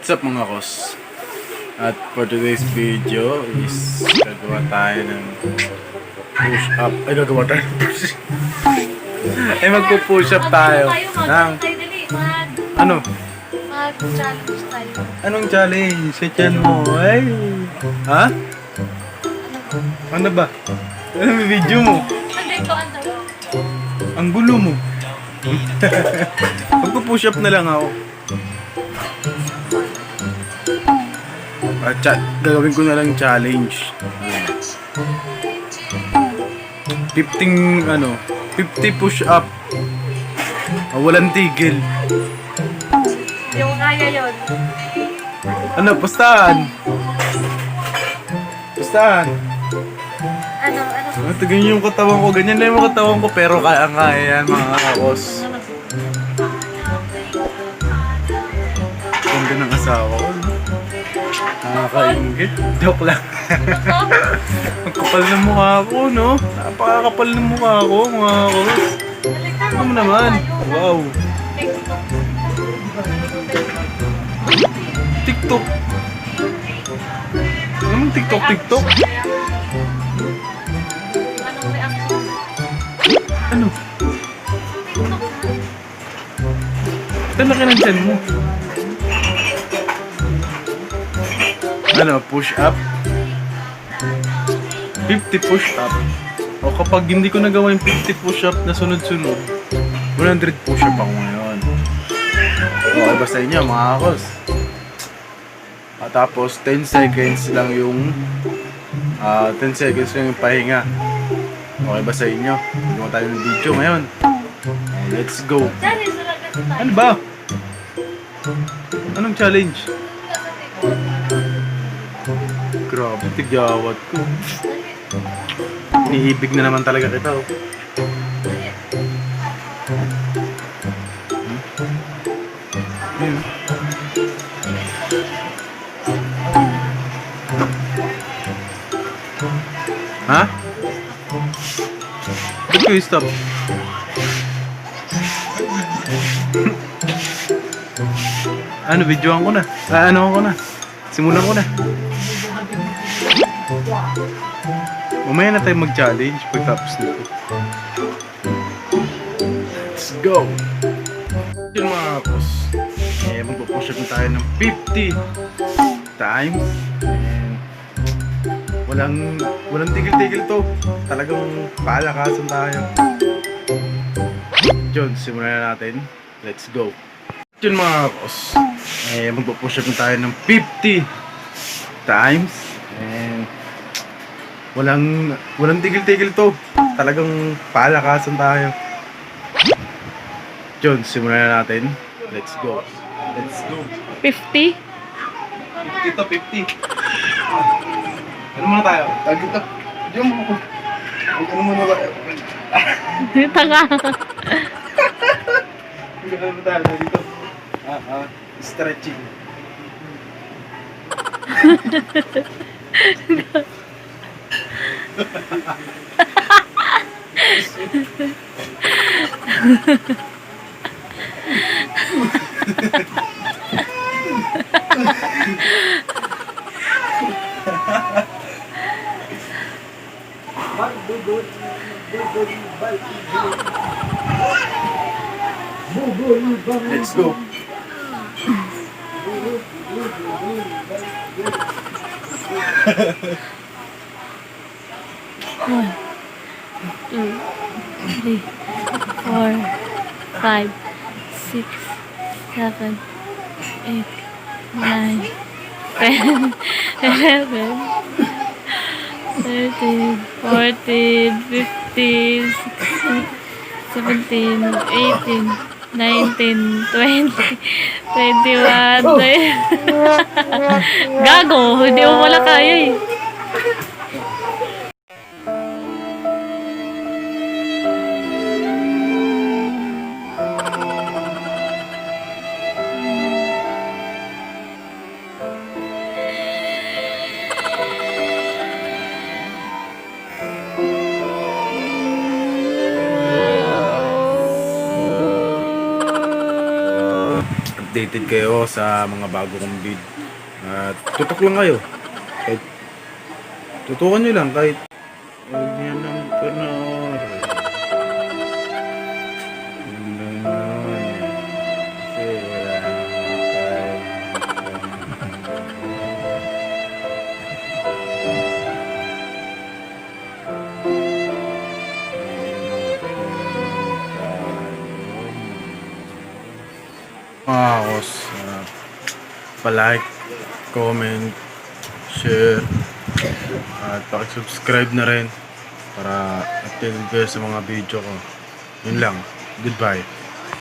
What's up mga kos? At for today's video is gagawa tayo ng push up. Ay, gagawa tayo ng push up. Ay, magpo-push up tayo ng ano? Mag-challenge tayo. Anong challenge? Sa tiyan mo? Ay! Ha? Ano ba? Ano yung video mo? Hindi ko ang tanong. Ang gulo mo. Magpo-push up na lang ako. Gagawin ko na lang challenge. 50 push up. Walang tigil. Hindi mo kaya yun. Ano, pustahan? Pustahan? Ano? Ganyan yung katawan ko. Ganyan lang yung katawan ko. Pero kaya yan mga kakos. Ganda ng asawa ko. Nakakaingit. Joke lang. Ang kapal ng mukha ko, no? Napakakapal ng mukha ko, mga kakos. Ano mo naman? Wow. TikTok. Anong TikTok? Anong reaction? Ano? Talaki ng tiyan mo. Ano, push up? 50 push up. O kapag hindi ko nagawa yung 50 push up na sunod-sunod, 100 push up ako ngayon. Okay ba sa inyo mga kakos? At tapos 10 seconds lang yung 10 seconds lang yung pahinga. Okay ba sa inyo? Gawa tayo ng video ngayon. Let's go. Ano ba? Anong challenge? Grabe, tigyawat ko. Iniibig na naman talaga kita, oh. Ha? Ba't ko i-stop? Ano, videoan ko na. Ano ko na. Simulan ko na. Mamaya na tayo mag-challenge pagtapos nito. Let's go! Yun mga kapos. Magpupush up na tayo ng 50 times. And walang tigil-tigil to. Talagang palakasan tayo. Yun, simulan na natin. Let's go! Yun mga kapos. Magpupush up na tayo ng 50 times. And walang tigil-tigil to. Talagang palakasan tayo. Yun, simulan na natin. Let's go. 50? 50 to 50. Ano muna tayo? Dito. Diyan mo ako. Ano muna tayo? Tanga. Ano muna tayo dito? Stretching. Let's go. One, two, three, 4, 5, 6, 7, 8, 9, 10, 11, 13, 14, 15, 16, 17, 18, 19, 20, 21, Gago, hindi mo wala kaya eh. updated kayo sa mga bago kong vid. At tutok lang kayo. Kahit tutukan nyo lang kahit huwag niya ng panoorin. Kasi wala Akos, pa-like, comment, share, at paki-subscribe na rin para updated kayo sa mga video ko. Yun lang. Goodbye.